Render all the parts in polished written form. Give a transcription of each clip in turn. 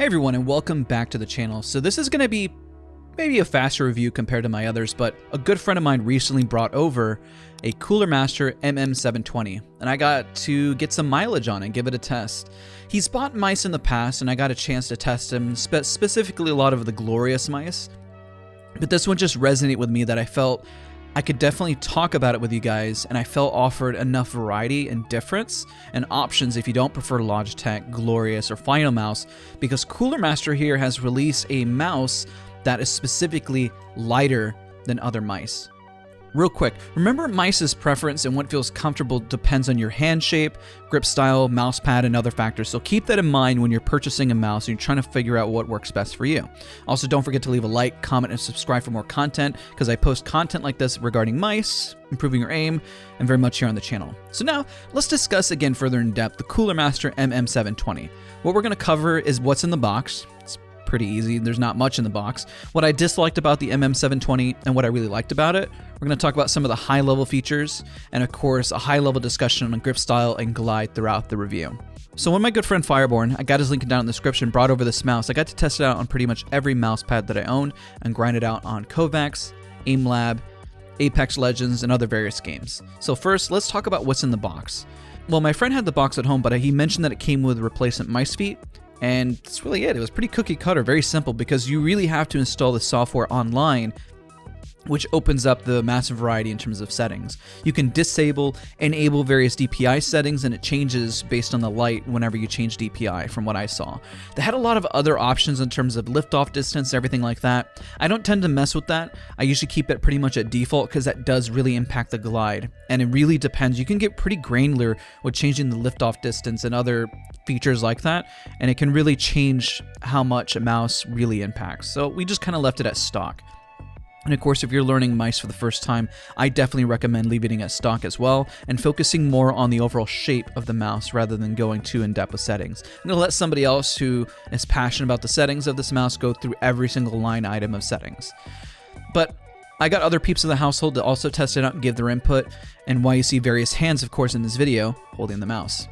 Hey everyone, and welcome back to the channel. So this is going to be maybe a faster review compared to my others, but a good friend of mine recently brought over a Cooler Master MM720, and I got to get some mileage on it and give it a test. He's bought mice in the past, and I got a chance to test him, specifically a lot of the Glorious mice, but this one just resonated with me that I felt I could definitely talk about it with you guys, and I felt offered enough variety and difference and options if you don't prefer Logitech, Glorious, or Finalmouse, because Cooler Master here has released a mouse that is specifically lighter than other mice. Real quick, remember mice's preference and what feels comfortable depends on your hand shape, grip style, mouse pad, and other factors, so keep that in mind when you're purchasing a mouse and you're trying to figure out what works best for you. Also, don't forget to leave a like, comment, and subscribe for more content, because I post content like this regarding mice, improving your aim, and very much here on the channel. So now, let's discuss again further in depth the Cooler Master MM720. What we're going to cover is what's in the box. Pretty easy. There's not much in the box. What I disliked about the MM720 and what I really liked about it. We're going to talk about some of the high-level features and, of course, a high-level discussion on grip style and glide throughout the review. So when my good friend Fireborn, I got his link down in the description, brought over this mouse, I got to test it out on pretty much every mouse pad that I owned and grind it out on Kovacs, AimLab, Apex Legends, and other various games. So first, let's talk about what's in the box. Well, my friend had the box at home, but he mentioned that it came with replacement mice feet. And that's really it. It was pretty cookie cutter, very simple, because you really have to install the software online, which opens up the massive variety in terms of settings. You can disable, enable various DPI settings, and it changes based on the light whenever you change DPI, from what I saw. They had a lot of other options in terms of liftoff distance, everything like that. I don't tend to mess with that. I usually keep it pretty much at default because that does really impact the glide. And it really depends. You can get pretty granular with changing the liftoff distance and other features like that, and it can really change how much a mouse really impacts. So we just kind of left it at stock. And of course, if you're learning mice for the first time, I definitely recommend leaving it at stock as well and focusing more on the overall shape of the mouse rather than going too in-depth with settings. I'm going to let somebody else who is passionate about the settings of this mouse go through every single line item of settings. But I got other peeps in the household to also test it out and give their input, and why you see various hands, of course, in this video holding the mouse.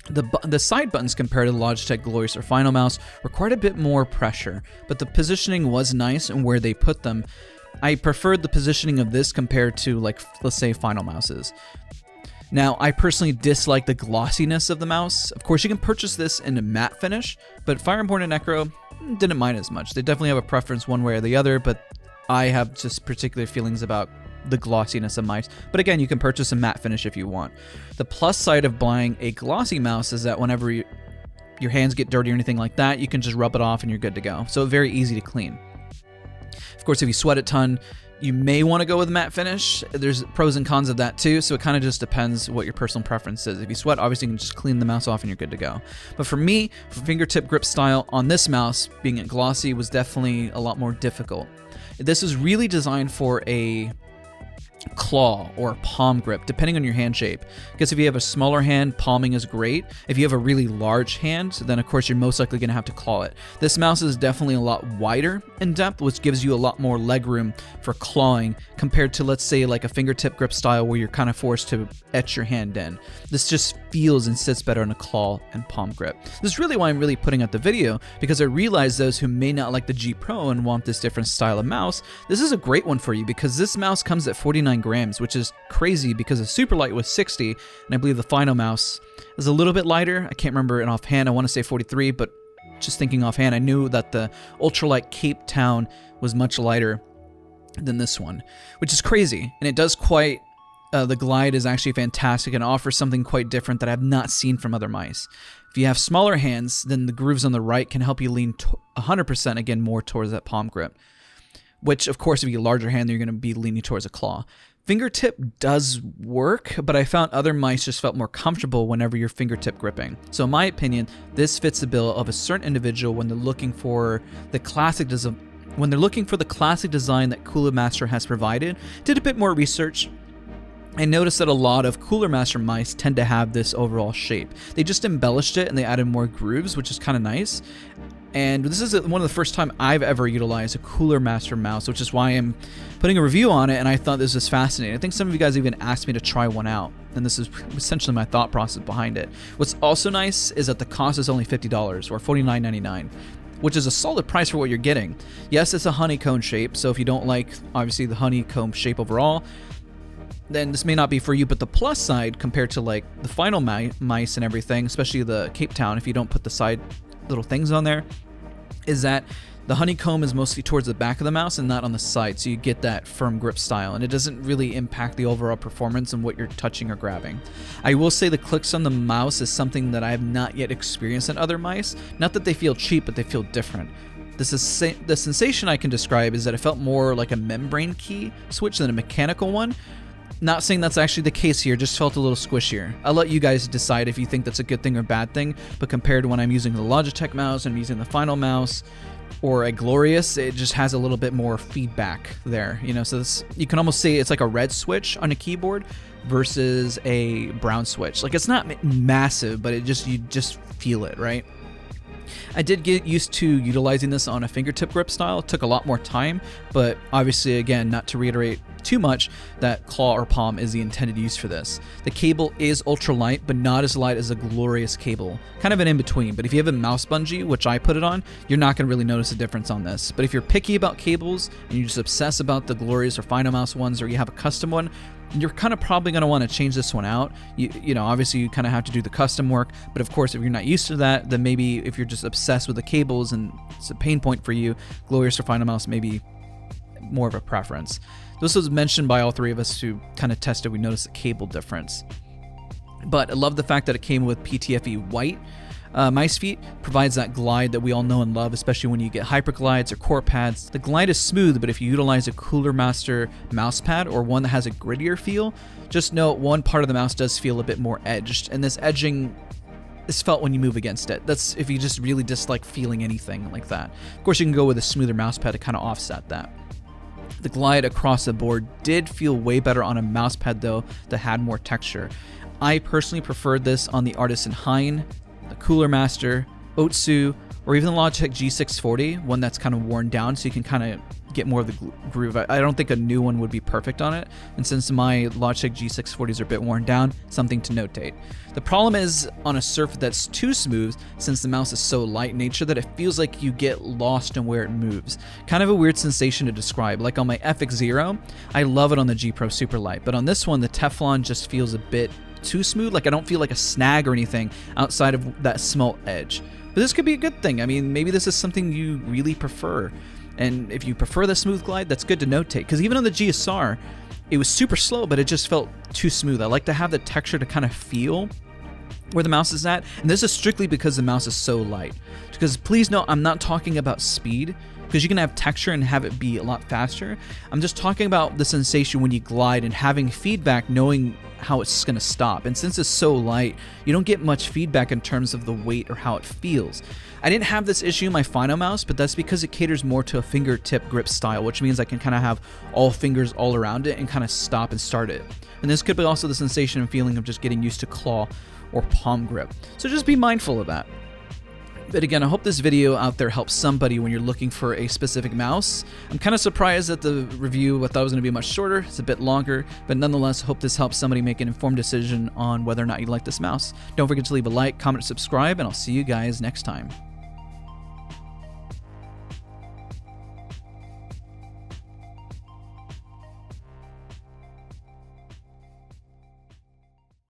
The side buttons compared to the Logitech Glorious or Finalmouse required a bit more pressure, but the positioning was nice and where they put them. I preferred the positioning of this compared to, like, let's say Finalmouse's. Now, I personally dislike the glossiness of the mouse. Of course, you can purchase this in a matte finish, but Fireborn and Necro didn't mind as much. They definitely have a preference one way or the other, but I have just particular feelings about the glossiness of mice. But again, you can purchase a matte finish if you want. The plus side of buying a glossy mouse is that whenever your hands get dirty or anything like that, you can just rub it off and you're good to go. So very easy to clean. Of course, if you sweat a ton, you may want to go with a matte finish. There's pros and cons of that too, so it kind of just depends what your personal preference is. If you sweat, obviously you can just clean the mouse off and you're good to go. But for me, for fingertip grip style on this mouse, being it glossy was definitely a lot more difficult. This is really designed for a claw or palm grip, depending on your hand shape. Because if you have a smaller hand, palming is great. If you have a really large hand, then of course you're most likely going to have to claw it. This mouse is definitely a lot wider in depth, which gives you a lot more leg room for clawing compared to, let's say, like a fingertip grip style where you're kind of forced to etch your hand in. This just feels and sits better on a claw and palm grip. This is really why I'm really putting out the video, because I realize those who may not like the G Pro and want this different style of mouse, this is a great one for you, because this mouse comes at 49 grams, which is crazy because the Superlight was 60, and I believe the Finalmouse is a little bit lighter. I can't remember it offhand. I want to say 43, but just thinking offhand, I knew that the Ultralight Cape Town was much lighter than this one, which is crazy, and it does quite. The glide is actually fantastic and offers something quite different that I've not seen from other mice. If you have smaller hands, then the grooves on the right can help you lean 100% again more towards that palm grip. Which, of course, if you have a larger hand, you're going to be leaning towards a claw. Fingertip does work, but I found other mice just felt more comfortable whenever you're fingertip gripping. So in my opinion, this fits the bill of a certain individual when they're looking for the classic design. When they're looking for the classic design that Cooler Master has provided. Did a bit more research. I noticed that a lot of Cooler Master mice tend to have this overall shape. They just embellished it and they added more grooves, which is kind of nice. And this is one of the first time I've ever utilized a Cooler Master mouse, which is why I'm putting a review on it, and I thought this was fascinating. I think some of you guys even asked me to try one out, and this is essentially my thought process behind it. What's also nice is that the cost is only $50 or $49.99, which is a solid price for what you're getting. Yes, it's a honeycomb shape, so if you don't like, obviously, the honeycomb shape overall, then this may not be for you. But the plus side compared to like the final mice and everything, especially the Cape Town, if you don't put the side little things on there, is that the honeycomb is mostly towards the back of the mouse and not on the side, so you get that firm grip style, and it doesn't really impact the overall performance and what you're touching or grabbing. I will say the clicks on the mouse is something that I have not yet experienced in other mice. Not that they feel cheap, but they feel different. The sensation I can describe is that it felt more like a membrane key switch than a mechanical one. Not saying that's actually the case here, just felt a little squishier. I'll let you guys decide if you think that's a good thing or bad thing, but compared to when I'm using the Logitech mouse and I'm using the Final mouse or a Glorious, it just has a little bit more feedback there, you know. So this, you can almost say it's like a red switch on a keyboard versus a brown switch. Like, it's not massive, but you just feel it, right? I did get used to utilizing this on a fingertip grip style. It took a lot more time, but obviously, again, not to reiterate too much, that claw or palm is the intended use for this. The cable is ultra light, but not as light as a Glorious cable. Kind of an in-between, but if you have a mouse bungee, which I put it on, you're not going to really notice a difference on this. But if you're picky about cables and you just obsess about the Glorious or Final mouse ones, or you have a custom one, you're kind of probably going to want to change this one out. You know, obviously you kind of have to do the custom work, but of course if you're not used to that, then maybe if you're just obsessed with the cables and it's a pain point for you, Glorious or Final mouse may be more of a preference. This was mentioned by all three of us who kind of tested. We noticed a cable difference. But I love the fact that it came with PTFE white mice feet. Provides that glide that we all know and love, especially when you get Hyperglides or Core pads. The glide is smooth, but if you utilize a Cooler Master mouse pad or one that has a grittier feel, just know one part of the mouse does feel a bit more edged, and this edging is felt when you move against it. That's if you just really dislike feeling anything like that. Of course, you can go with a smoother mouse pad to kind of offset that. The glide across the board did feel way better on a mouse pad though that had more texture. I personally preferred this on the Artisan Hein, the Cooler Master, Otsu, or even the Logitech G640, one that's kind of worn down so you can kind of get more of the groove. I don't think a new one would be perfect on it, and since my Logitech G640s are a bit worn down, something to notate. The problem is on a surface that's too smooth, since the mouse is so light in nature that it feels like you get lost in where it moves. Kind of a weird sensation to describe. Like on my FX Zero, I love it on the G Pro Superlight, but on this one the Teflon just feels a bit too smooth. Like I don't feel like a snag or anything outside of that small edge. But this could be a good thing. I mean, maybe this is something you really prefer. And if you prefer the smooth glide, that's good to notate. Because even on the GSR, it was super slow, but it just felt too smooth. I like to have the texture to kind of feel where the mouse is at. And this is strictly because the mouse is so light. Because please note, I'm not talking about speed, because you can have texture and have it be a lot faster. I'm just talking about the sensation when you glide and having feedback, knowing how it's going to stop. And since it's so light, you don't get much feedback in terms of the weight or how it feels. I didn't have this issue in my Final mouse, but that's because it caters more to a fingertip grip style, which means I can kind of have all fingers all around it and kind of stop and start it. And this could be also the sensation and feeling of just getting used to claw or palm grip. So just be mindful of that. But again, I hope this video out there helps somebody when you're looking for a specific mouse. I'm kind of surprised that the review, I thought it was going to be much shorter. It's a bit longer, but nonetheless, hope this helps somebody make an informed decision on whether or not you like this mouse. Don't forget to leave a like, comment, subscribe, and I'll see you guys next time.